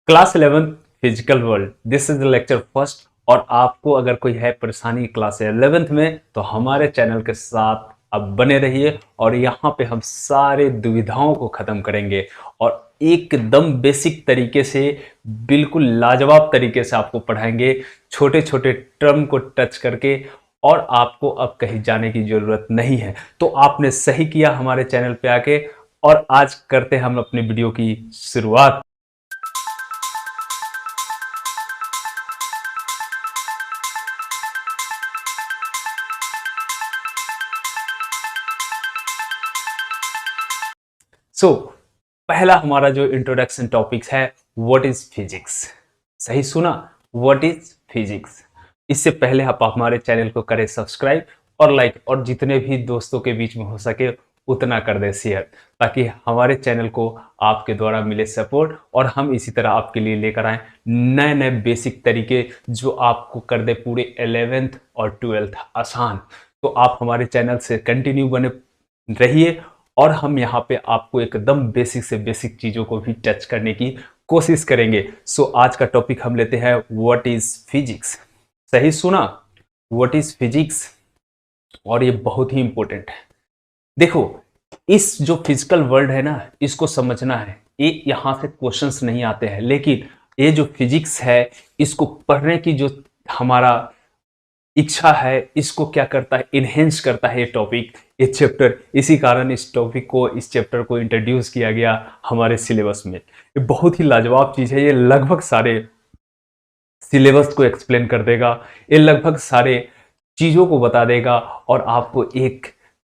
Class 11 physical world, this is the lecture first. और आपको अगर कोई है परेशानी क्लास 11th में तो हमारे चैनल के साथ आप बने रहिए और यहाँ पे हम सारे दुविधाओं को खत्म करेंगे और एकदम बेसिक तरीके से, बिल्कुल लाजवाब तरीके से आपको पढ़ाएंगे, छोटे छोटे टर्म को टच करके। और आपको अब कहीं जाने की जरूरत नहीं है। तो आपने सही किया हमारे चैनल पे आके। और आज करते हैं हम अपनी वीडियो की शुरुआत। सो पहला हमारा जो इंट्रोडक्शन टॉपिक्स है, व्हाट इज फिजिक्स। सही सुना, व्हाट इज फिजिक्स। इससे पहले आप हमारे चैनल को करें सब्सक्राइब और लाइक, और जितने भी दोस्तों के बीच में हो सके उतना कर दे शेयर, ताकि हमारे चैनल को आपके द्वारा मिले सपोर्ट और हम इसी तरह आपके लिए लेकर आए नए नए बेसिक तरीके जो आपको कर दे पूरे 11th और 12th आसान। तो आप हमारे चैनल से कंटिन्यू बने रहिए और हम यहाँ पे आपको एकदम बेसिक से बेसिक चीज़ों को भी टच करने की कोशिश करेंगे। सो आज का टॉपिक हम लेते हैं व्हाट इज फिजिक्स। सही सुना, व्हाट इज फिजिक्स। और ये बहुत ही इंपॉर्टेंट है। देखो, इस जो फिजिकल वर्ल्ड है ना, इसको समझना है। ये यहाँ से क्वेश्चंस नहीं आते हैं, लेकिन ये जो फिजिक्स है इसको पढ़ने की जो हमारा इच्छा है, इसको क्या करता है, इनहेंस करता है ये टॉपिक, ये चैप्टर। इसी कारण इस टॉपिक को, इस चैप्टर को इंट्रोड्यूस किया गया हमारे सिलेबस में। ये बहुत ही लाजवाब चीज़ है। ये लगभग सारे सिलेबस को एक्सप्लेन कर देगा, ये लगभग सारे चीज़ों को बता देगा और आपको एक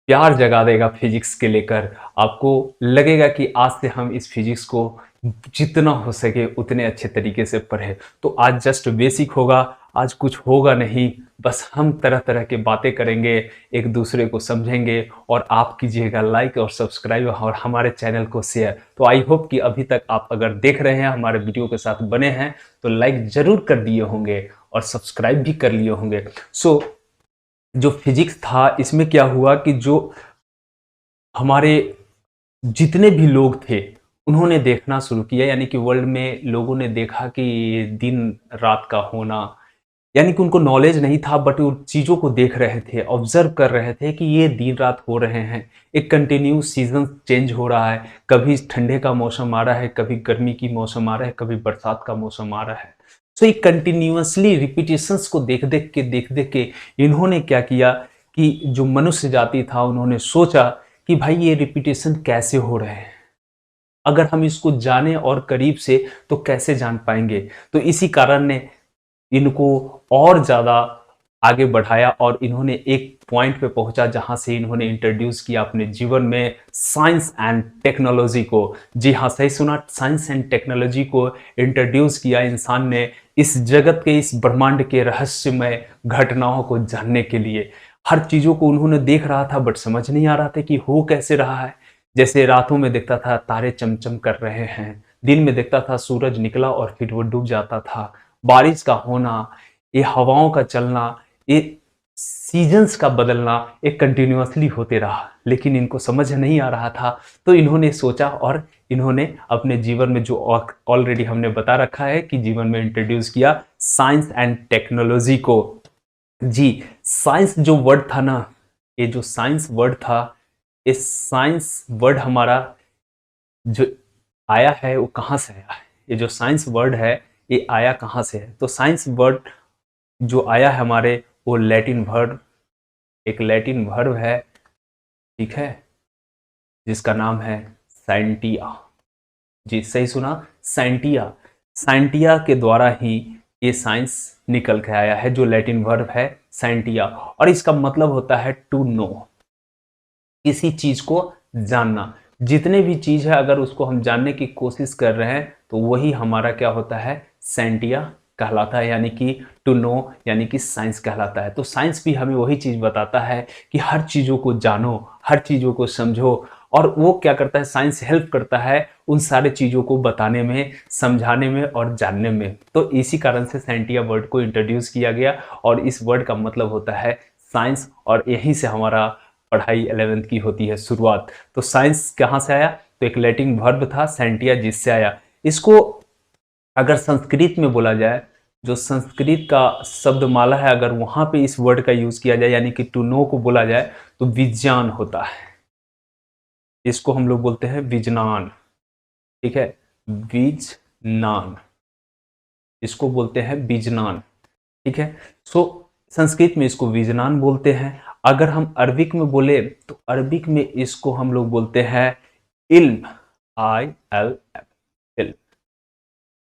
प्यार जगा देगा फिजिक्स के लेकर। आपको लगेगा कि आज से हम इस फिजिक्स को जितना हो सके उतने अच्छे तरीके से पढ़े। तो आज जस्ट बेसिक होगा, आज कुछ होगा नहीं, बस हम तरह तरह के बातें करेंगे, एक दूसरे को समझेंगे और आप कीजिएगा लाइक और सब्सक्राइब और हमारे चैनल को शेयर। तो आई होप कि अभी तक आप अगर देख रहे हैं, हमारे वीडियो के साथ बने हैं, तो लाइक जरूर कर दिए होंगे और सब्सक्राइब भी कर लिए होंगे। सो जो फिजिक्स था, इसमें क्या हुआ कि जो हमारे जितने भी लोग थे उन्होंने देखना शुरू किया, यानी कि वर्ल्ड में लोगों ने देखा कि दिन रात का होना, यानी कि उनको नॉलेज नहीं था बट वो चीज़ों को देख रहे थे, ऑब्जर्व कर रहे थे कि ये दिन रात हो रहे हैं, एक कंटिन्यू सीजन चेंज हो रहा है, कभी ठंडे का मौसम आ रहा है, कभी गर्मी की मौसम आ रहा है, कभी बरसात का मौसम आ रहा है। सो ये कंटिन्यूअसली रिपीटेशंस को देख देख के इन्होंने क्या किया कि जो मनुष्य जाति था उन्होंने सोचा कि भाई ये रिपीटेशन कैसे हो रहे हैं, अगर हम इसको जाने और करीब से तो कैसे जान पाएंगे। तो इसी कारण ने इनको और ज़्यादा आगे बढ़ाया और इन्होंने एक पॉइंट पे पहुंचा जहां से इन्होंने इंट्रोड्यूस किया अपने जीवन में साइंस एंड टेक्नोलॉजी को। जी हाँ, सही सुना, साइंस एंड टेक्नोलॉजी को इंट्रोड्यूस किया इंसान ने इस जगत के, इस ब्रह्मांड के रहस्यमय घटनाओं को जानने के लिए। हर चीज़ों को उन्होंने देख रहा था बट समझ नहीं आ रहा था कि हो कैसे रहा है। जैसे रातों में देखता था तारे चमचम कर रहे हैं, दिन में देखता था सूरज निकला और फिर वो डूब जाता था, बारिश का होना, ये हवाओं का चलना, ये सीजन्स का बदलना एक कंटिन्यूअसली होते रहा, लेकिन इनको समझ नहीं आ रहा था। तो इन्होंने सोचा और इन्होंने अपने जीवन में, जो ऑलरेडी हमने बता रखा है कि जीवन में इंट्रोड्यूस किया साइंस एंड टेक्नोलॉजी को। जी, साइंस जो वर्ड था ना, ये जो साइंस वर्ड था, ये साइंस वर्ड हमारा जो आया है वो कहाँ से आया है, ये जो साइंस वर्ड है ये आया कहाँ से है। तो साइंस वर्ड जो आया है हमारे, वो लैटिन वर्ड, एक लैटिन वर्ब है, ठीक है, जिसका नाम है साइंटिया। जी सही सुना, साइंटिया। साइंटिया के द्वारा ही ये साइंस निकल के आया है, जो लैटिन वर्ब है साइंटिया। और इसका मतलब होता है टू नो, किसी चीज को जानना। जितने भी चीज है अगर उसको हम जानने की कोशिश कर रहे हैं तो वही हमारा क्या होता है, साइंटिया कहलाता है, यानी कि टू नो, यानी कि साइंस कहलाता है। तो साइंस भी हमें वही चीज बताता है कि हर चीजों को जानो, हर चीजों को समझो। और वो क्या करता है, साइंस हेल्प करता है उन सारे चीजों को बताने में, समझाने में और जानने में। तो इसी कारण से साइंटिया वर्ड को इंट्रोड्यूस किया गया और इस वर्ड का मतलब होता है साइंस, और यहीं से हमारा पढ़ाई 11th की होती है शुरुआत। तो साइंस कहाँ से आया, तो एक लैटिन वर्ब था साइंटिया, जिससे आया। इसको अगर संस्कृत में बोला जाए, जो संस्कृत का शब्दमाला है, अगर वहां पे इस वर्ड का यूज किया जाए यानी कि टू नो को बोला जाए तो विज्ञान होता है। इसको हम लोग बोलते हैं विजनान। ठीक है, विजनान, इसको बोलते हैं विजनान। ठीक है, सो संस्कृत में इसको विजनान बोलते हैं। अगर हम अरबिक में बोले तो अरबिक में इसको हम लोग बोलते हैं इल्म, ILM, इल्म।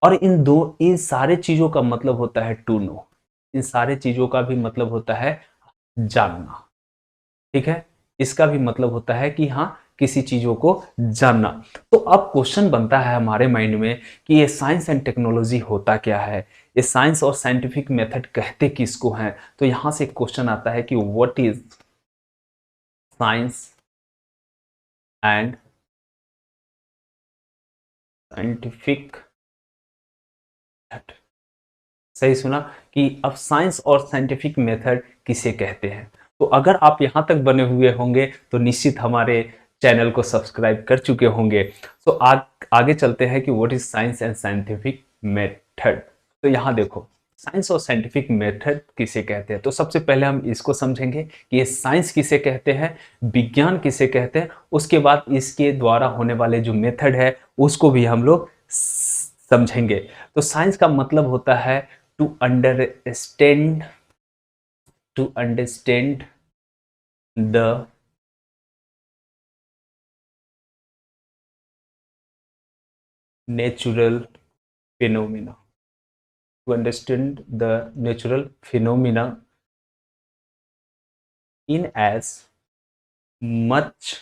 और इन सारे चीजों का मतलब होता है टू नो। इन सारे चीजों का भी मतलब होता है जानना। ठीक है, इसका भी मतलब होता है कि हाँ, किसी चीजों को जानना। तो अब क्वेश्चन बनता है हमारे माइंड में कि ये साइंस एंड टेक्नोलॉजी होता क्या है, ये साइंस और साइंटिफिक मेथड कहते किसको हैं। तो यहां से क्वेश्चन आता है कि what is science and scientific method. सही सुना, कि अब साइंस और साइंटिफिक मेथड किसे कहते हैं। तो अगर आप यहां तक बने हुए होंगे तो निश्चित हमारे चैनल को सब्सक्राइब कर चुके होंगे। तो आगे चलते हैं कि what is science and scientific method. तो यहां देखो, साइंस और साइंटिफिक मेथड किसे कहते हैं। तो सबसे पहले हम इसको समझेंगे कि ये साइंस किसे कहते हैं, विज्ञान किसे कहते हैं। उसके बाद इसके द्वारा होने वाले जो मेथड है उसको भी हम लोग समझेंगे। तो साइंस का मतलब होता है to understand to understand the natural phenomena, to understand the natural phenomena in as much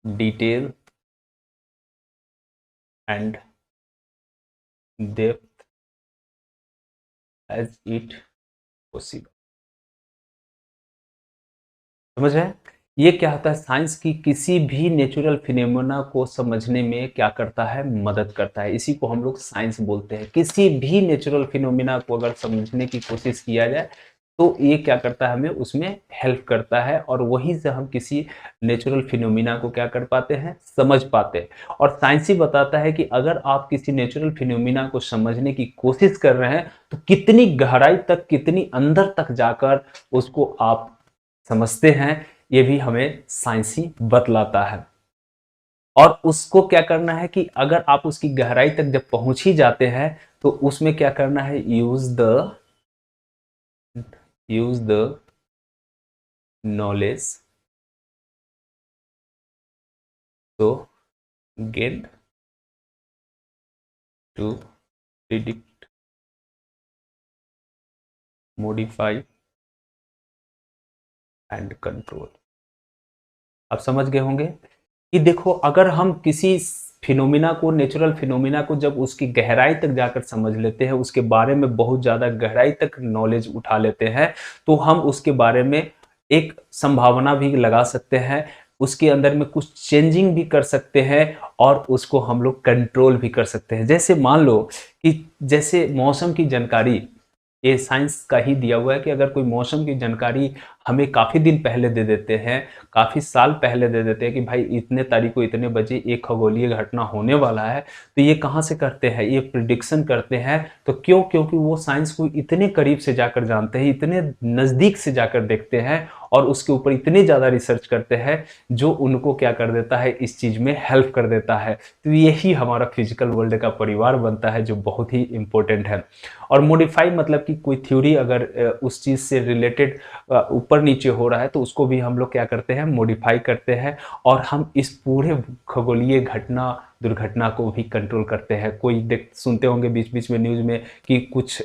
detail and depth as it possible। समझ रहे हैं, ये क्या होता है, साइंस की किसी भी नेचुरल फिनोमेना को समझने में क्या करता है, मदद करता है। इसी को हम लोग साइंस बोलते हैं। किसी भी नेचुरल फिनोमेना को अगर समझने की कोशिश किया जाए तो ये क्या करता है, हमें उसमें हेल्प करता है और वहीं से हम किसी नेचुरल फिनोमेना को क्या कर पाते हैं, समझ पाते हैं। और साइंस ही बताता है कि अगर आप किसी नेचुरल फिनोमेना को समझने की कोशिश कर रहे हैं तो कितनी गहराई तक, कितनी अंदर तक जाकर उसको आप समझते हैं, ये भी हमें साइंस ही बतलाता है। और उसको क्या करना है कि अगर आप उसकी गहराई तक जब पहुंच ही जाते हैं तो उसमें क्या करना है, use the knowledge to gain to predict, modify and control. आप समझ गए होंगे कि देखो, अगर हम किसी फिनोमिना को, नेचुरल फिनोमिना को जब उसकी गहराई तक जाकर समझ लेते हैं, उसके बारे में बहुत ज़्यादा गहराई तक नॉलेज उठा लेते हैं, तो हम उसके बारे में एक संभावना भी लगा सकते हैं, उसके अंदर में कुछ चेंजिंग भी कर सकते हैं और उसको हम लोग कंट्रोल भी कर सकते हैं। जैसे मान लो कि जैसे मौसम की जानकारी, ये साइंस का ही दिया हुआ है कि अगर कोई मौसम की जानकारी हमें काफ़ी दिन पहले दे देते हैं, काफ़ी साल पहले दे देते हैं कि भाई इतने तारीख को इतने बजे एक खगोलीय घटना होने वाला है, तो ये कहाँ से करते हैं, ये प्रिडिक्शन करते हैं। तो क्यों, क्योंकि वो साइंस को इतने करीब से जाकर जानते हैं, इतने नज़दीक से जाकर देखते हैं और उसके ऊपर इतने ज़्यादा रिसर्च करते हैं जो उनको क्या कर देता है, इस चीज़ में हेल्प कर देता है। तो यही हमारा फिजिकल वर्ल्ड का परिवार बनता है जो बहुत ही इंपॉर्टेंट है। और मॉडिफाई मतलब कि कोई थ्योरी अगर उस चीज़ से रिलेटेड ऊपर नीचे हो रहा है तो उसको भी हम लोग क्या करते हैं, मॉडिफाई करते हैं और हम इस पूरे खगोलीय घटना, दुर्घटना को भी कंट्रोल करते हैं। कोई देख सुनते होंगे बीच बीच में न्यूज़ में कि कुछ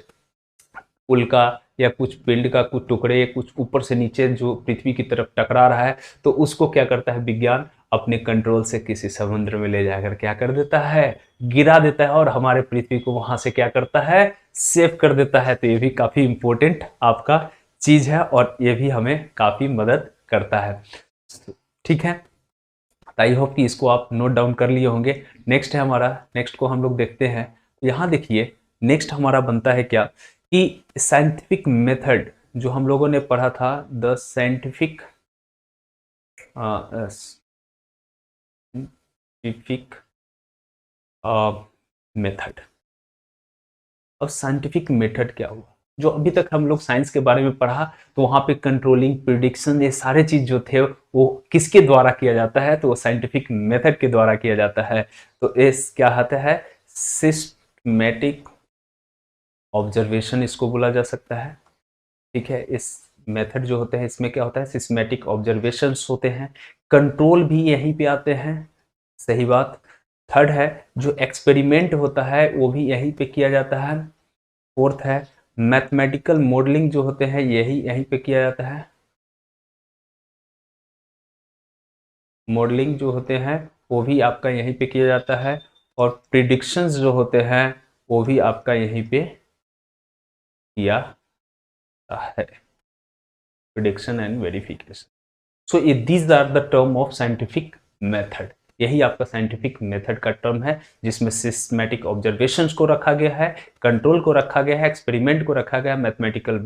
उल्का या कुछ पिंड का कुछ टुकड़े कुछ ऊपर से नीचे जो पृथ्वी की तरफ टकरा रहा है, तो उसको क्या करता है विज्ञान, अपने कंट्रोल से किसी समुद्र में ले जाकर क्या कर देता है, गिरा देता है और हमारे पृथ्वी को वहां से क्या करता है, सेव कर देता है। तो ये भी काफी इंपॉर्टेंट आपका चीज है और ये भी हमें काफी मदद करता है। ठीक है, आई होप कि इसको आप नोट डाउन कर लिए होंगे। नेक्स्ट है हमारा, नेक्स्ट को हम लोग देखते हैं। यहाँ देखिए, नेक्स्ट हमारा बनता है क्या कि साइंटिफिक मेथड, जो हम लोगों ने पढ़ा था, द साइंटिफिक साइंटिफिक मेथड। अब साइंटिफिक मेथड क्या हुआ, जो अभी तक हम लोग साइंस के बारे में पढ़ा तो वहां पे कंट्रोलिंग, प्रिडिक्शन, ये सारे चीज जो थे वो किसके द्वारा किया जाता है, तो वो साइंटिफिक मेथड के द्वारा किया जाता है। तो इस क्या आता है, सिस्टमेटिक ऑब्जर्वेशन इसको बोला जा सकता है। ठीक है, इस मेथड जो होते हैं इसमें क्या होता है, सिस्टमेटिक ऑब्जर्वेशंस होते हैं, कंट्रोल भी यहीं पे आते हैं, सही बात। थर्ड है जो एक्सपेरिमेंट होता है वो भी यहीं पे किया जाता है। फोर्थ है मैथमेटिकल मॉडलिंग जो होते हैं यही यहीं पे किया जाता है, मॉडलिंग जो होते हैं वो भी आपका यहीं पे किया जाता है, और प्रिडिक्शंस जो होते हैं वो भी आपका यहीं पे किया जाता है, प्रिडिक्शन एंड वेरिफिकेशन। सो ये these are the term of scientific method, यही आपका साइंटिफिक मेथड का टर्म है, जिसमें सिस्टमैटिक ऑब्जर्वेशंस को रखा गया है, कंट्रोल को रखा गया है, एक्सपेरिमेंट को रखा गया है, मैथमेटिकल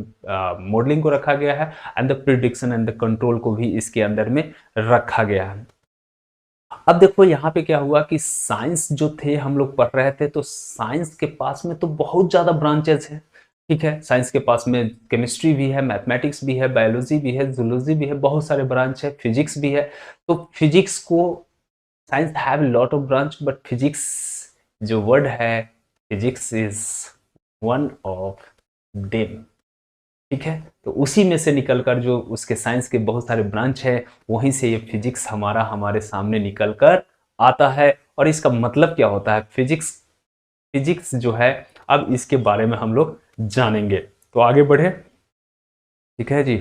मॉडलिंग को रखा गया है, and the prediction and the control को भी इसके अंदर में रखा गया है। अब देखो यहाँ पे क्या हुआ कि साइंस जो थे हम लोग पढ़ रहे थे, तो साइंस के पास में तो बहुत ज्यादा ब्रांचेस है। ठीक है, साइंस के पास में केमिस्ट्री भी है, मैथमेटिक्स भी है, बायोलॉजी भी है, जूलॉजी भी है, बहुत सारे ब्रांच है, फिजिक्स भी है। तो फिजिक्स को science have lot of branch, but physics जो वर्ड है, physics is one of them. ठीक है, तो उसी में से निकलकर जो उसके साइंस के बहुत सारे ब्रांच है, वहीं से ये फिजिक्स हमारे सामने निकलकर आता है। और इसका मतलब क्या होता है, फिजिक्स, फिजिक्स जो है, अब इसके बारे में हम लोग जानेंगे। तो आगे बढ़े, ठीक है जी।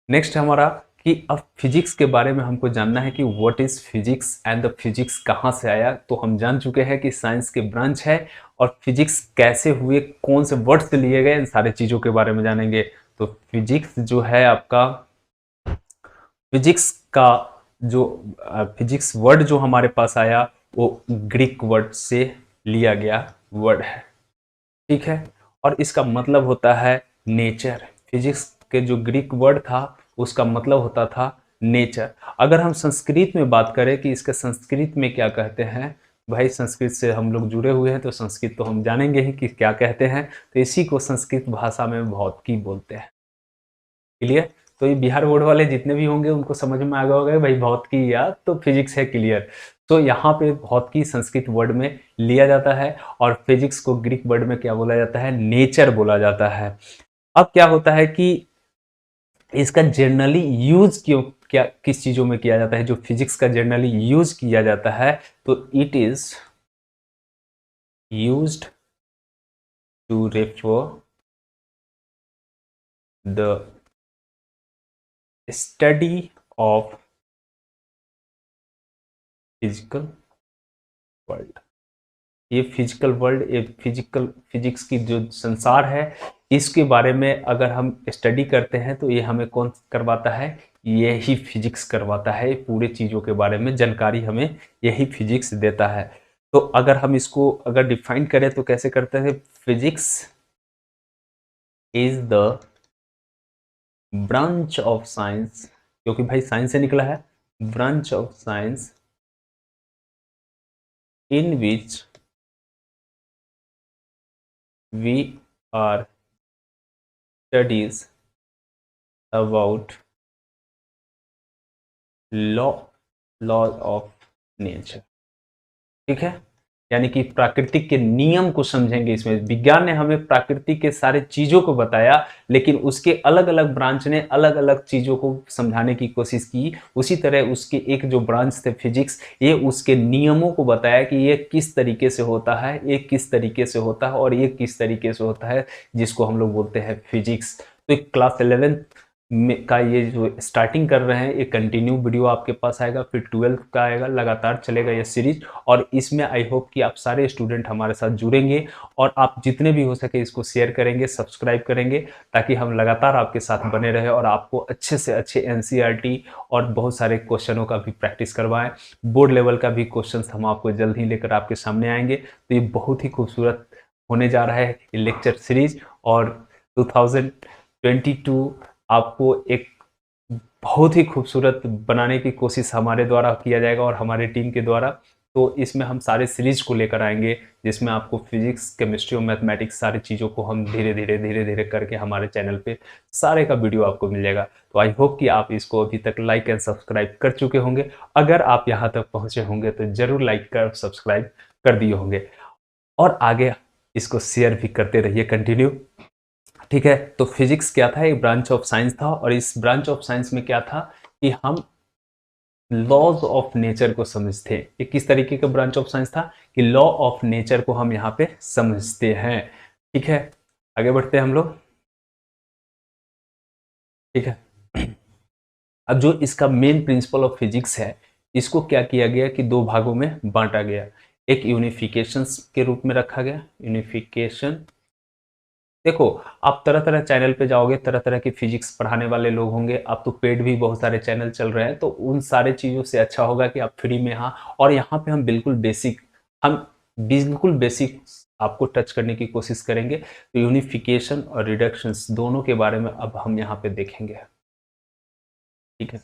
नेक्स्ट हमारा कि अब फिजिक्स के बारे में हमको जानना है कि what is physics and the physics कहाँ से आया। तो हम जान चुके हैं कि साइंस के ब्रांच है, और फिजिक्स कैसे हुए, कौन से वर्ड से लिए गए, इन सारे चीज़ों के बारे में जानेंगे। तो फिजिक्स जो है आपका, फिजिक्स का जो फिजिक्स वर्ड जो हमारे पास आया वो ग्रीक वर्ड से लिया गया वर्ड है। ठीक है, और इसका मतलब होता है नेचर। फिजिक्स के जो ग्रीक वर्ड था उसका मतलब होता था नेचर। अगर हम संस्कृत में बात करें कि इसके संस्कृत में क्या कहते हैं, भाई संस्कृत से हम लोग जुड़े हुए हैं तो संस्कृत तो हम जानेंगे ही कि क्या कहते हैं। तो इसी को संस्कृत भाषा में भौतिकी बोलते हैं। क्लियर, तो ये बिहार बोर्ड वाले जितने भी होंगे उनको समझ में आ गया होगा भाई भौतिकी या तो फिजिक्स है, क्लियर। तो यहाँ पे भौतिकी संस्कृत वर्ड में लिया जाता है, और फिजिक्स को ग्रीक वर्ड में क्या बोला जाता है, नेचर बोला जाता है। अब क्या होता है कि इसका जनरली यूज क्यों, क्या किस चीजों में किया जाता है, जो फिजिक्स का जनरली यूज किया जाता है, तो it is used to refer the study of physical world. ये फिजिकल वर्ल्ड, ये फिजिकल फिजिक्स की जो संसार है, इसके बारे में अगर हम स्टडी करते हैं तो ये हमें कौन करवाता है, यही फिजिक्स करवाता है। पूरे चीज़ों के बारे में जानकारी हमें यही फिजिक्स देता है। तो अगर हम इसको अगर डिफाइन करें तो कैसे करते हैं, physics is the branch of science, क्योंकि भाई साइंस से निकला है, branch of science in which we are studies about law of nature। ठीक है, यानी कि प्राकृतिक के नियम को समझेंगे। इसमें विज्ञान ने हमें प्रकृति के सारे चीजों को बताया, लेकिन उसके अलग अलग ब्रांच ने अलग अलग चीजों को समझाने की कोशिश की। उसी तरह उसके एक जो ब्रांच थे फिजिक्स, ये उसके नियमों को बताया कि ये किस तरीके से होता है, ये किस तरीके से होता है, और ये किस तरीके से होता है, जिसको हम लोग बोलते हैं फिजिक्स। तो क्लास 11th का ये जो स्टार्टिंग कर रहे हैं, ये कंटिन्यू वीडियो आपके पास आएगा, फिर 12th का आएगा, लगातार चलेगा ये सीरीज। और इसमें आई होप कि आप सारे स्टूडेंट हमारे साथ जुड़ेंगे, और आप जितने भी हो सके इसको शेयर करेंगे, सब्सक्राइब करेंगे, ताकि हम लगातार आपके साथ बने रहे और आपको अच्छे से अच्छे NCERT और बहुत सारे क्वेश्चनों का भी प्रैक्टिस करवाएं। बोर्ड लेवल का भी क्वेश्चन हम आपको जल्द ही लेकर आपके सामने आएंगे। तो ये बहुत ही खूबसूरत होने जा रहा है ये लेक्चर सीरीज, और 2022 आपको एक बहुत ही खूबसूरत बनाने की कोशिश हमारे द्वारा किया जाएगा और हमारे टीम के द्वारा। तो इसमें हम सारे सीरीज को लेकर आएंगे, जिसमें आपको फिजिक्स, केमिस्ट्री और मैथमेटिक्स सारी चीज़ों को हम धीरे धीरे करके हमारे चैनल पे सारे का वीडियो आपको मिल जाएगा। तो आई होप कि आप इसको अभी तक लाइक एंड सब्सक्राइब कर चुके होंगे। अगर आप यहाँ तक पहुँचे होंगे तो ज़रूर लाइक कर सब्सक्राइब कर दिए होंगे, और आगे इसको शेयर भी करते रहिए कंटिन्यू। ठीक है, तो फिजिक्स क्या था? एक ब्रांच ऑफ साइंस था, और इस ब्रांच ऑफ साइंस में क्या था कि हम लॉज ऑफ नेचर को समझते हैं। ये किस तरीके का ब्रांच ऑफ साइंस था कि लॉ ऑफ नेचर को हम यहाँ पे समझते हैं। ठीक है, आगे बढ़ते हैं हम लोग। ठीक है, अब जो इसका मेन प्रिंसिपल ऑफ फिजिक्स है, इसको क्या किया गया कि दो भागों में बांटा गया। एक यूनिफिकेशन के रूप में रखा गया, यूनिफिकेशन। देखो, आप तरह तरह चैनल पे जाओगे, तरह तरह के फिजिक्स पढ़ाने वाले लोग होंगे। आप तो पेड भी बहुत सारे चैनल चल रहे हैं, तो उन सारे चीज़ों से अच्छा होगा कि आप फ्री में, हाँ, और यहाँ पे हम बिल्कुल बेसिक आपको टच करने की कोशिश करेंगे। तो यूनिफिकेशन और रिडक्शंस दोनों के बारे में अब हम यहाँ पे देखेंगे। ठीक है,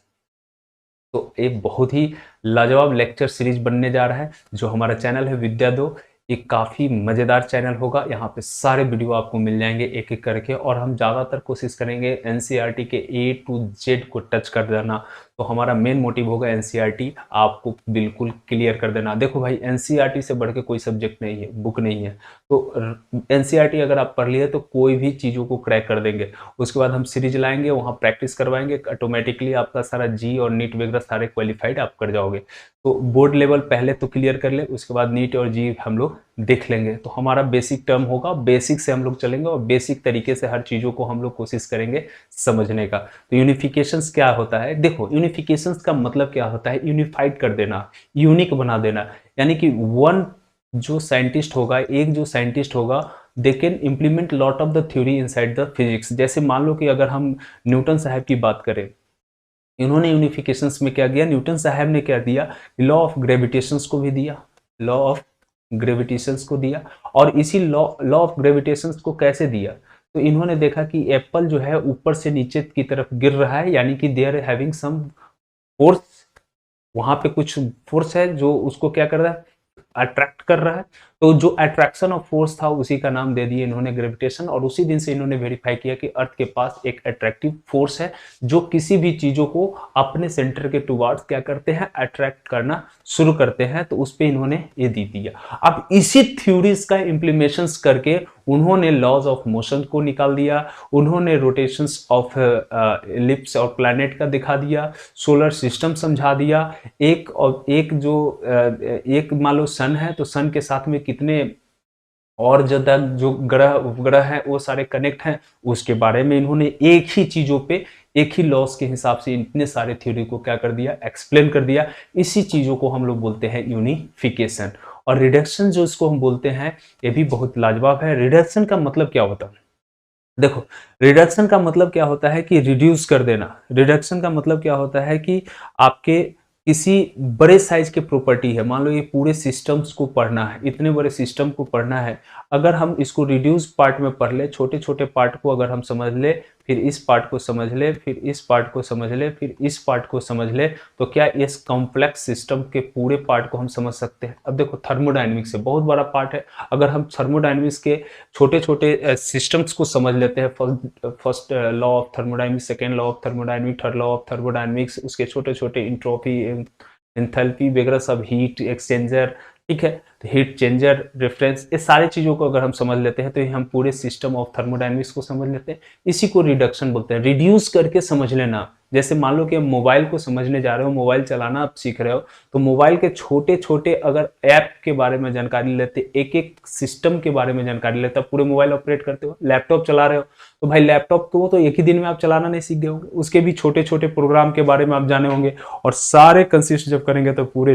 तो एक बहुत ही लाजवाब लेक्चर सीरीज बनने जा रहा है। जो हमारा चैनल है विद्या दो, ये काफ़ी मज़ेदार चैनल होगा। यहाँ पे सारे वीडियो आपको मिल जाएंगे एक एक करके, और हम ज़्यादातर कोशिश करेंगे एनसीईआरटी के ए टू जेड को टच कर देना। तो हमारा मेन मोटिव होगा एनसीईआरटी आपको बिल्कुल क्लियर कर देना। देखो भाई, एनसीईआरटी से बढ़ के कोई सब्जेक्ट नहीं है, बुक नहीं है। तो एनसीईआरटी अगर आप पढ़ लिए तो कोई भी चीज़ों को क्रैक कर देंगे। उसके बाद हम सीरीज लाएंगे, वहाँ प्रैक्टिस करवाएंगे, ऑटोमेटिकली आपका सारा जी और नीट वगैरह सारे क्वालिफाइड आप कर जाओगे। तो बोर्ड लेवल पहले तो क्लियर कर ले, उसके बाद नीट और जी हम लोग देख लेंगे। तो हमारा बेसिक टर्म होगा, बेसिक से हम लोग चलेंगे, और बेसिक तरीके से हर चीज़ों को हम लोग कोशिश करेंगे समझने का। तो यूनिफिकेशंस क्या होता है? देखो, यूनिफिकेशंस का मतलब क्या होता है? यूनिफाइड कर देना, यूनिक बना देना। यानी कि एक जो साइंटिस्ट होगा, they can implement lot of the theory inside the physics. जैसे मान लो कि अगर हम न्यूटन साहब की बात करें, इन्होंने यूनिफिकेशंस में क्या किया? न्यूटन साहब ने क्या दिया? लॉ ऑफ ग्रेविटेशंस को भी दिया, लॉ ऑफ ग्रेविटेशंस को दिया। और इसी लॉ ऑफ ग्रेविटेशंस को कैसे दिया? तो इन्होंने देखा कि एप्पल जो है ऊपर से नीचे की तरफ गिर रहा है, यानी कि they are having some force, वहां पे कुछ फोर्स है जो उसको क्या कर रहा है? अट्रैक्ट कर रहा है। तो जो अट्रैक्शन ऑफ फोर्स था उसी का नाम दे दिए इन्होंने ग्रेविटेशन। और उसी दिन से इन्होंने वेरीफाई किया कि अर्थ के पास एक अट्रैक्टिव फोर्स है, जो किसी भी चीजों को अपने सेंटर के टुवार्ड्स क्या करते हैं? अट्रैक्ट करना शुरू करते हैं। तो उस पर इन्होंने ये दे दिया। अब इसी थ्योरीज का इम्प्लीमेशंस करके उन्होंने लॉज ऑफ मोशन को निकाल दिया, उन्होंने रोटेशंस ऑफ एलिप्स और प्लैनेट का दिखा दिया, सोलर सिस्टम समझा दिया। एक मान लो सन है, तो सन के साथ में कितने और ज्यादा जो ग्रह उपग्रह हैं वो सारे कनेक्ट हैं, उसके बारे में इन्होंने एक ही चीजों पे, एक ही लॉस के हिसाब से इतने सारे थ्योरी को क्या कर दिया? एक्सप्लेन कर दिया। इसी चीजों को हम लोग बोलते हैं यूनिफिकेशन। और रिडक्शन जो इसको हम बोलते हैं, ये भी बहुत लाजवाब है। रिडक्शन का मतलब क्या होता है? देखो, रिडक्शन का मतलब क्या होता है कि रिड्यूस कर देना। रिडक्शन का मतलब क्या होता है कि आपके किसी बड़े साइज के प्रॉपर्टी है, मान लो ये पूरे सिस्टम्स को पढ़ना है, इतने बड़े सिस्टम को पढ़ना है। अगर हम इसको रिड्यूस पार्ट में पढ़ ले, छोटे छोटे पार्ट को अगर हम समझ ले, फिर इस पार्ट को समझ ले, फिर इस पार्ट को समझ ले, फिर इस पार्ट को समझ ले, तो क्या इस कॉम्प्लेक्स सिस्टम के पूरे पार्ट को हम समझ सकते हैं? अब देखो, थर्मोडायनेमिक्स से बहुत बड़ा पार्ट है। अगर हम थर्मोडायनेमिक्स के छोटे छोटे सिस्टम्स को समझ लेते हैं, first law of thermodynamics, second law of thermodynamics, third law of thermodynamics, उसके छोटे छोटे इंट्रोपी, एंथैल्पी वगैरह सब, हीट एक्सचेंजर, ठीक है, तो हीट चेंजर, रेफरेंस, ये सारी चीज़ों को अगर हम समझ लेते हैं तो ये हम पूरे सिस्टम ऑफ थर्मोडायनेमिक्स को समझ लेते हैं। इसी को रिडक्शन बोलते हैं, रिड्यूस करके समझ लेना। जैसे मान लो कि आप मोबाइल को समझने जा रहे हो, मोबाइल चलाना आप सीख रहे हो, तो मोबाइल के छोटे छोटे अगर ऐप के बारे में जानकारी लेते, एक एक सिस्टम के बारे में जानकारी लेते, पूरे मोबाइल ऑपरेट करते हो। लैपटॉप चला रहे हो तो भाई लैपटॉप को तो एक ही दिन में आप चलाना नहीं सीख गए होंगे, उसके भी छोटे छोटे प्रोग्राम के बारे में आप जाने होंगे, और सारे कंसिस्ट जब करेंगे तो पूरे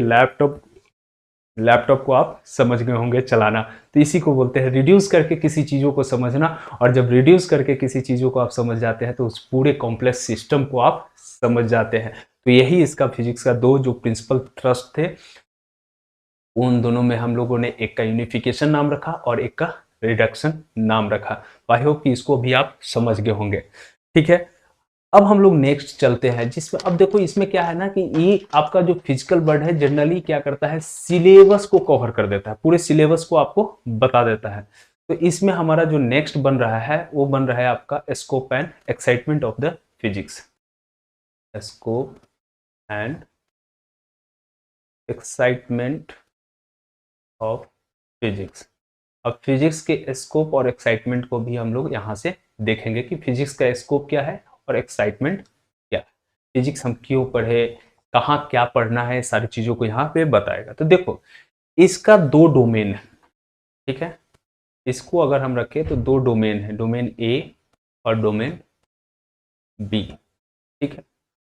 लैपटॉप को आप समझ गए होंगे चलाना। तो इसी को बोलते हैं रिड्यूस करके किसी चीज़ों को समझना। और जब रिड्यूस करके किसी चीज़ों को आप समझ जाते हैं तो उस पूरे कॉम्प्लेक्स सिस्टम को आप समझ जाते हैं। तो यही इसका फिजिक्स का दो जो प्रिंसिपल थ्रस्ट थे, उन दोनों में हम लोगों ने एक का यूनिफिकेशन नाम रखा और एक का रिडक्शन नाम रखा। आई होप कि इसको भी आप समझ गए होंगे। ठीक है, अब हम लोग नेक्स्ट चलते हैं, जिसमें अब देखो इसमें क्या है ना कि ये आपका जो फिजिकल वर्ड है जनरली क्या करता है, सिलेबस को कवर कर देता है, पूरे सिलेबस को आपको बता देता है। तो इसमें हमारा जो नेक्स्ट बन रहा है वो बन रहा है आपका scope and excitement of the physics. Scope and excitement of physics. अब फिजिक्स के स्कोप और एक्साइटमेंट को भी हम लोग यहाँ से देखेंगे कि फिजिक्स का स्कोप क्या है और एक्साइटमेंट क्या है, फिजिक्स हम क्यों पढ़े, कहाँ क्या पढ़ना है, सारी चीजों को यहाँ पे बताएगा। तो देखो इसका दो डोमेन है, ठीक है, इसको अगर हम रखें तो दो डोमेन है, डोमेन ए और डोमेन बी, ठीक है।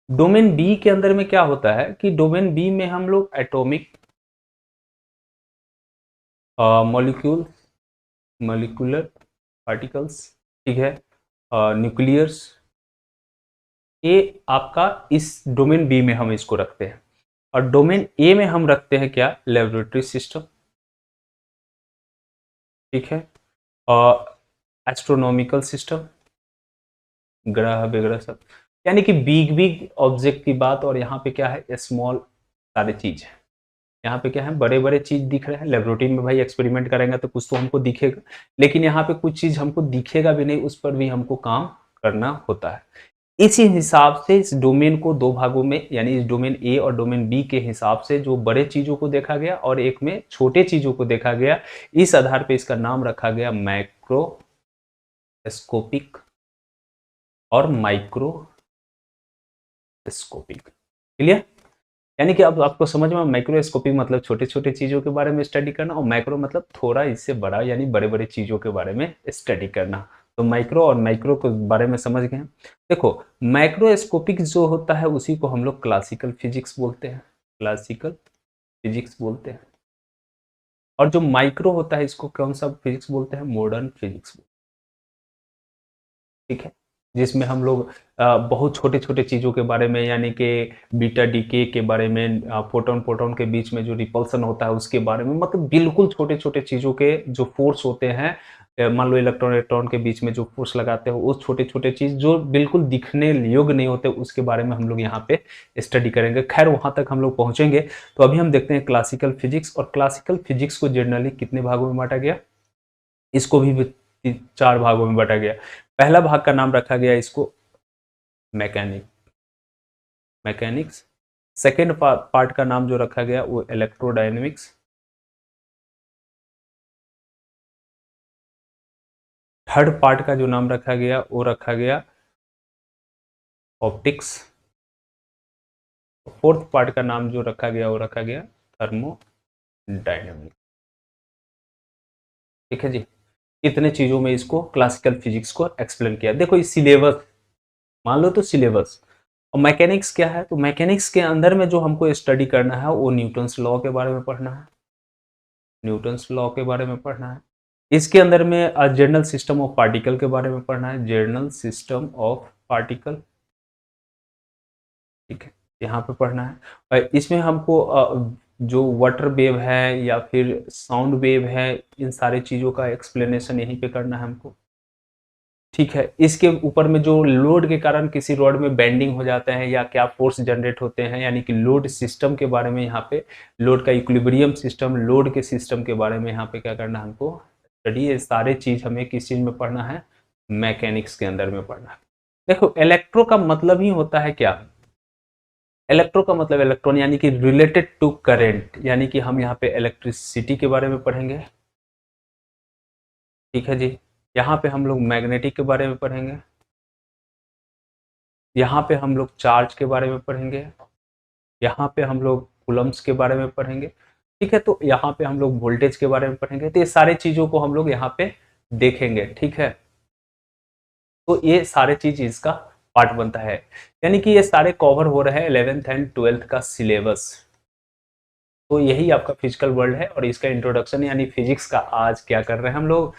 डोमेन बी के अंदर में क्या होता है कि डोमेन बी में हम लोग एटॉमिक, मॉलिक्यूल, मॉलिक्यूलर पार्टिकल्स, ठीक है, न्यूक्लियर्स, ये आपका इस डोमेन बी में हम इसको रखते हैं। और डोमेन ए में हम रखते हैं क्या, लेबोरेटरी सिस्टम, ठीक है, और एस्ट्रोनॉमिकल सिस्टम, ग्रह वगैरह सब, यानी कि बिग बिग ऑब्जेक्ट की बात। और यहाँ पे क्या है, स्मॉल सारे चीज है। यहाँ पे क्या है, बड़े बड़े चीज दिख रहे हैं, लेबोरेटरी में भाई एक्सपेरिमेंट करेंगे तो कुछ तो हमको दिखेगा, लेकिन यहाँ पे कुछ चीज हमको दिखेगा भी नहीं, उस पर भी हमको काम करना होता है। इसी हिसाब से इस डोमेन को दो भागों में, यानी इस डोमेन ए और डोमेन बी के हिसाब से जो बड़े चीजों को देखा गया और एक में छोटे चीजों को देखा गया, इस आधार पे इसका नाम रखा गया मैक्रोस्कोपिक और माइक्रोस्कोपिक। क्लियर? यानी कि अब आपको समझ में, माइक्रोस्कोपिक मतलब छोटे छोटे चीजों के बारे में स्टडी करना, और माइक्रो मतलब थोड़ा इससे बड़ा, यानी बड़े बड़े चीजों के बारे में स्टडी करना। तो माइक्रो और माइक्रो के बारे में समझ गए। देखो माइक्रोस्कोपिक जो होता है उसी को हम लोग क्लासिकल फिजिक्स बोलते हैं, क्लासिकल फिजिक्स बोलते हैं। और जो माइक्रो होता है इसको कौन सा फिजिक्स बोलते हैं, मॉडर्न फिजिक्स, ठीक है, जिसमें हम लोग बहुत छोटे छोटे चीज़ों के बारे में, यानी कि बीटा डीके के बारे में, प्रोटॉन प्रोटॉन के बीच में जो रिपल्सन होता है उसके बारे में, मतलब बिल्कुल छोटे छोटे चीज़ों के जो फोर्स होते हैं, मान लो इलेक्ट्रॉन इलेक्ट्रॉन के बीच में जो फोर्स लगाते हो, उस छोटे छोटे चीज़ जो बिल्कुल दिखने योग्य नहीं होते, उसके बारे में हम लोग यहाँ पे स्टडी करेंगे। खैर वहाँ तक हम लोग पहुँचेंगे। तो अभी हम देखते हैं क्लासिकल फिजिक्स। और क्लासिकल फिजिक्स को जनरली कितने भागों में बांटा गया, इसको भी चार भागों में बांटा गया। पहला भाग का नाम रखा गया इसको मैकेनिक, मैकेनिक्स। सेकेंड पार्ट का नाम जो रखा गया वो इलेक्ट्रोडायनेमिक्स। थर्ड पार्ट का जो नाम रखा गया वो रखा गया ऑप्टिक्स। फोर्थ पार्ट का नाम जो रखा गया वो रखा गया थर्मोडायनेमिक्स। ठीक है जी, इतने चीजों में इसको क्लासिकल फिजिक्स को एक्सप्लेन किया। देखो इस सिलेबस, मान लो तो सिलेबस। और मैकेनिक्स क्या है, तो मैकेनिक्स के अंदर में जो हमको स्टडी करना है वो न्यूटन्स लॉ के बारे में पढ़ना है, न्यूटन्स लॉ के बारे में पढ़ना है। इसके अंदर में जनरल सिस्टम ऑफ पार्टिकल के बारे में पढ़ना है, जनरल सिस्टम ऑफ पार्टिकल, ठीक है, यहाँ पे पढ़ना है। और इसमें हमको जो वाटर वेव है या फिर साउंड वेव है, इन सारी चीज़ों का एक्सप्लेनेशन यहीं पे करना है हमको, ठीक है। इसके ऊपर में जो लोड के कारण किसी रॉड में बेंडिंग हो जाता है या क्या फोर्स जनरेट होते हैं, यानी कि लोड सिस्टम के बारे में, यहाँ पे लोड का इक्विलिब्रियम सिस्टम, लोड के सिस्टम के बारे में यहाँ पे क्या करना है हमको स्टडी। ये सारे चीज हमें किस चीज में पढ़ना है, मैकेनिक्स के अंदर में पढ़ना है। देखो इलेक्ट्रो का मतलब ही होता है क्या, इलेक्ट्रो का मतलब इलेक्ट्रॉन, यानी कि रिलेटेड टू करेंट, यानी कि हम यहाँ पे इलेक्ट्रिसिटी के बारे में पढ़ेंगे, ठीक है जी। यहाँ पे हम लोग मैग्नेटिक के बारे में पढ़ेंगे, यहाँ पे हम लोग चार्ज के बारे में पढ़ेंगे, यहाँ पे हम लोग कूलम्ब्स के बारे में पढ़ेंगे, ठीक है। तो यहाँ पे हम लोग वोल्टेज के बारे में पढ़ेंगे। तो ये सारे चीजों को हम लोग यहाँ पे देखेंगे, ठीक है। तो ये सारे चीज इसका पार्ट बनता है, यानी कि ये सारे कवर हो रहे हैं 11th एंड 12th का सिलेबस। तो यही आपका फिजिकल वर्ल्ड है और इसका इंट्रोडक्शन, यानी फिजिक्स का आज क्या कर रहे हैं हम लोग,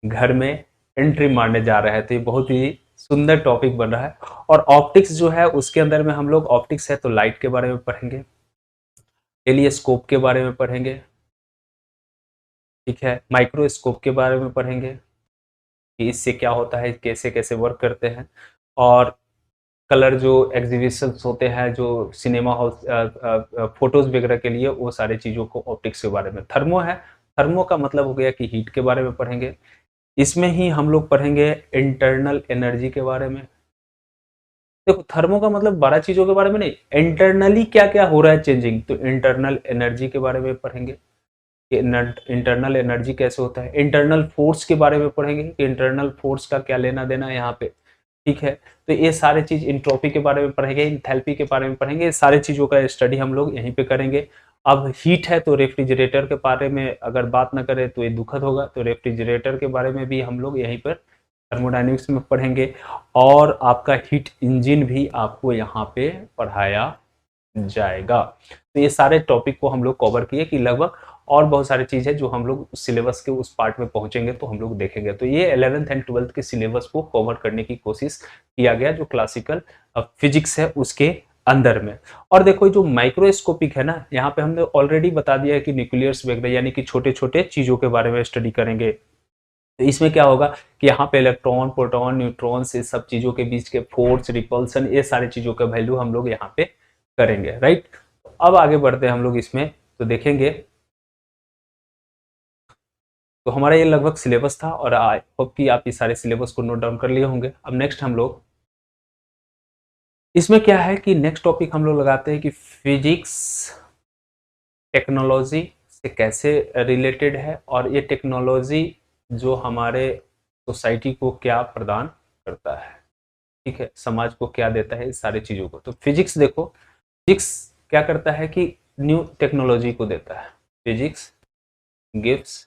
घर में एंट्री मारने जा रहे हैं। तो ये बहुत ही सुंदर टॉपिक बन रहा है। और ऑप्टिक्स जो है उसके अंदर में हम लोग, ऑप्टिक्स है तो लाइट के बारे में पढ़ेंगे, टेलीस्कोप के बारे में पढ़ेंगे, ठीक है, माइक्रोस्कोप के बारे में पढ़ेंगे कि इससे क्या होता है, कैसे कैसे वर्क करते हैं। और कलर जो एग्जीबिशंस होते हैं, जो सिनेमा हॉल फोटोज वगैरह के लिए, वो सारे चीज़ों को ऑप्टिक्स के बारे में। थर्मो है, थर्मो का मतलब हो गया कि हीट के बारे में पढ़ेंगे। इसमें ही हम लोग पढ़ेंगे इंटरनल एनर्जी के बारे में। देखो थर्मो का मतलब 12 चीज़ों के बारे में नहीं, इंटरनली क्या क्या हो रहा है चेंजिंग, तो इंटरनल एनर्जी के बारे में पढ़ेंगे कि इंटरनल एनर्जी कैसे होता है। इंटरनल फोर्स के बारे में पढ़ेंगे कि इंटरनल फोर्स का क्या लेना देना है यहाँ पे, ठीक है। तो ये सारे चीज, इंट्रोपी के बारे में पढ़ेंगे, इंथैल्पी के बारे में पढ़ेंगे, ये सारी चीजों का स्टडी हम लोग यहीं पे करेंगे। अब हीट है तो रेफ्रिजरेटर के बारे में अगर बात ना करें तो ये दुखद होगा, तो रेफ्रिजरेटर के बारे में भी हम लोग यहीं पर थर्मोडायनेमिक्स में पढ़ेंगे। और आपका हीट इंजन भी आपको यहाँ पे पढ़ाया जाएगा। तो ये सारे टॉपिक को हम लोग कवर किए कि लगभग, और बहुत सारी चीज़ है जो हम लोग सिलेबस के उस पार्ट में पहुंचेंगे तो हम लोग देखेंगे। तो ये 11th एंड 12th के सिलेबस को कवर करने की कोशिश किया गया जो क्लासिकल फिजिक्स है उसके अंदर में। और देखो जो माइक्रोस्कोपिक है ना, यहाँ पे हमने ऑलरेडी बता दिया है कि न्यूक्लियर्स वगैरह यानी कि छोटे छोटे चीज़ों के बारे में स्टडी करेंगे। तो इसमें क्या होगा कि यहाँ पे इलेक्ट्रॉन, प्रोटॉन, न्यूट्रॉन से सब चीज़ों के बीच के फोर्स, रिपल्सन, ये सारी चीज़ों का वैल्यू हम लोग यहाँ पे करेंगे, राइट। अब आगे बढ़ते हैं हम लोग इसमें, तो देखेंगे। तो हमारा ये लगभग सिलेबस था और आई होप कि आप इस सारे सिलेबस को नोट डाउन कर लिए होंगे। अब नेक्स्ट हम लोग इसमें क्या है कि नेक्स्ट टॉपिक हम लोग लगाते हैं कि फिजिक्स टेक्नोलॉजी से कैसे रिलेटेड है और ये टेक्नोलॉजी जो हमारे सोसाइटी को क्या प्रदान करता है, ठीक है, समाज को क्या देता है, इस सारी चीज़ों को। तो फिजिक्स देखो, फिजिक्स क्या करता है कि न्यू टेक्नोलॉजी को देता है। फिजिक्स गिव्स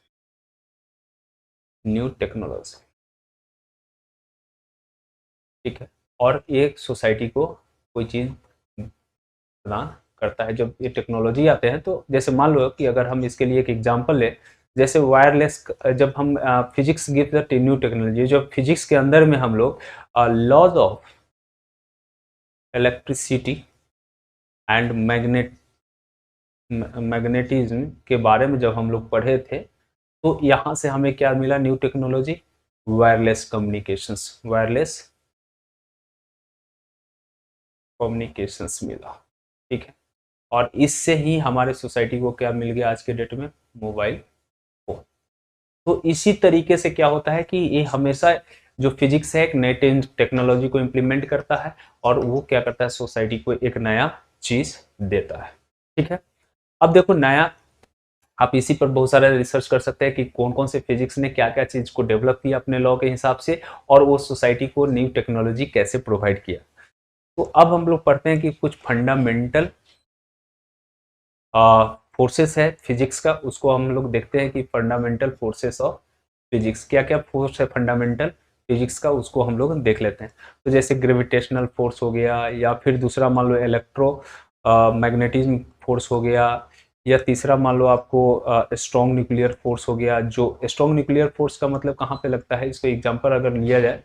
न्यू टेक्नोलॉजी, ठीक है, और एक सोसाइटी को कोई चीज़ प्रदान करता है। जब ये टेक्नोलॉजी आते हैं तो जैसे मान लो कि अगर हम इसके लिए एक एग्जांपल लें, जैसे वायरलेस, जब हम physics give the new technology, जब फिजिक्स के अंदर में हम लोग laws of electricity and magnetism के बारे में जब हम लोग पढ़े थे, तो यहाँ से हमें क्या मिला, new technology, wireless communications, wireless communications मिला, ठीक है। और इससे ही हमारे सोसाइटी को क्या मिल गया आज के डेट में, मोबाइल फोन। तो इसी तरीके से क्या होता है कि ये हमेशा जो फिजिक्स है एक नए टेक्नोलॉजी को इम्प्लीमेंट करता है और वो क्या करता है, सोसाइटी को एक नया चीज देता है, ठीक है। अब देखो नया, आप इसी पर बहुत सारा रिसर्च कर सकते हैं कि कौन कौन से फिजिक्स ने क्या क्या चीज को डेवलप किया अपने लॉ के हिसाब से और वो सोसाइटी को न्यू टेक्नोलॉजी कैसे प्रोवाइड किया। तो अब हम लोग पढ़ते हैं कि कुछ फंडामेंटल फोर्सेस है फिजिक्स का, उसको हम लोग देखते हैं कि फंडामेंटल फोर्सेस ऑफ फिजिक्स, क्या क्या फोर्स है फंडामेंटल फिजिक्स का, उसको हम लोग देख लेते हैं। तो जैसे ग्रेविटेशनल फोर्स हो गया, या फिर दूसरा मान लो इलेक्ट्रो मैग्नेटिज्म फोर्स हो गया, या तीसरा मान लो आपको स्ट्रॉन्ग न्यूक्लियर फोर्स हो गया। जो स्ट्रॉन्ग न्यूक्लियर फोर्स का मतलब कहाँ पे लगता है, इसको एग्जाम्पल अगर लिया जाए,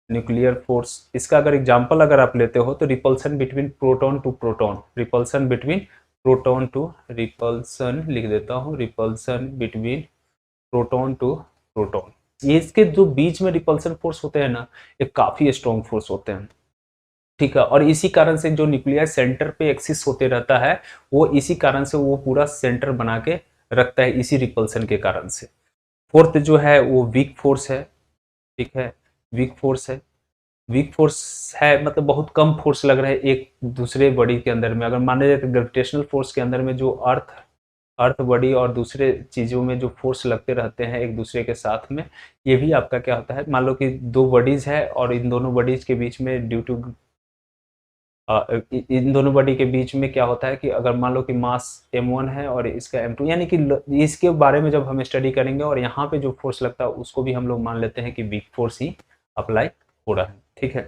न्यूक्लियर फोर्स, इसका अगर एग्जाम्पल अगर आप लेते हो तो repulsion between proton to proton, repulsion between proton to, repulsion लिख देता हूँ, repulsion between proton to proton, ये इसके जो बीच में रिपल्सन फोर्स होते हैं ना, ये काफी स्ट्रॉन्ग फोर्स होते हैं, ठीक है। और इसी कारण से जो न्यूक्लियर सेंटर पे एक्सिस होते रहता है, वो इसी कारण से वो पूरा सेंटर बना के रखता है, इसी रिपल्सन के कारण से। फोर्थ जो है वो वीक फोर्स है, ठीक है, वीक फोर्स है। वीक फोर्स है मतलब बहुत कम फोर्स लग रहा है एक दूसरे बॉडी के अंदर में। अगर मान लिया जाए ग्रेविटेशनल फोर्स के अंदर में जो अर्थ बॉडी और दूसरे चीज़ों में जो फोर्स लगते रहते हैं एक दूसरे के साथ में, ये भी आपका क्या होता है, मान लो कि दो बॉडीज है और इन दोनों बॉडीज के बीच में ड्यू टू इन दोनों बॉडी के बीच में क्या होता है कि अगर मान लो कि मास m1 है और इसका m2, यानी कि इसके बारे में जब हम स्टडी करेंगे और यहाँ पे जो फोर्स लगता है उसको भी हम लोग मान लेते हैं कि वीक फोर्स ही अप्लाई हो रहा है, ठीक है।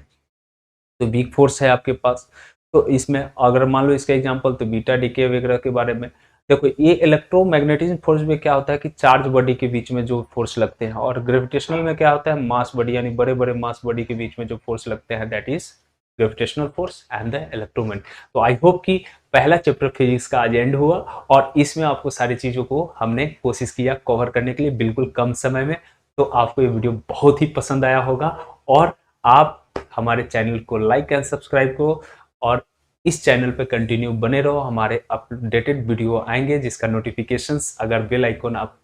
तो वीक फोर्स है आपके पास। तो इसमें अगर मान लो इसका एग्जांपल तो बीटा डीके वगैरह के बारे में देखो, ये इलेक्ट्रोमैग्नेटिज्म फोर्स में क्या होता है कि चार्ज बॉडी के बीच में जो फोर्स लगते हैं, और ग्रेविटेशनल में क्या होता है, मास बॉडी यानी बड़े बड़े मास बॉडी के बीच में जो फोर्स लगते हैं, that is gravitational force and the electromagnet. तो आई होप कि पहला चैप्टर फिजिक्स का आज एंड हुआ और इसमें आपको सारी चीज़ों को हमने कोशिश किया कवर करने के लिए बिल्कुल कम समय में। तो आपको ये वीडियो बहुत ही पसंद आया होगा और आप हमारे चैनल को लाइक एंड सब्सक्राइब करो और इस चैनल पे कंटिन्यू बने रहो। हमारे अपडेटेड वीडियो आएंगे जिसका नोटिफिकेशंस अगर बेल आइकन आप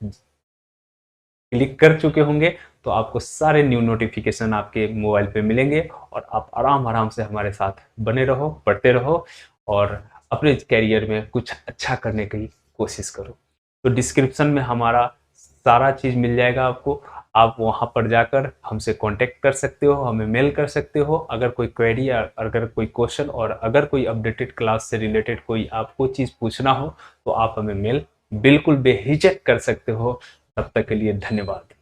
क्लिक कर चुके होंगे तो आपको सारे न्यू नोटिफिकेशन आपके मोबाइल पे मिलेंगे और आप आराम आराम से हमारे साथ बने रहो, पढ़ते रहो और अपने कैरियर में कुछ अच्छा करने की कोशिश करो। तो डिस्क्रिप्शन में हमारा सारा चीज़ मिल जाएगा आपको। आप वहाँ पर जाकर हमसे कांटेक्ट कर सकते हो, हमें मेल कर सकते हो अगर कोई क्वेरी या अगर कोई क्वेश्चन और अगर कोई अपडेटेड क्लास से रिलेटेड कोई आपको चीज़ पूछना हो तो आप हमें मेल बिल्कुल बेहिचक कर सकते हो। तब तक के लिए धन्यवाद।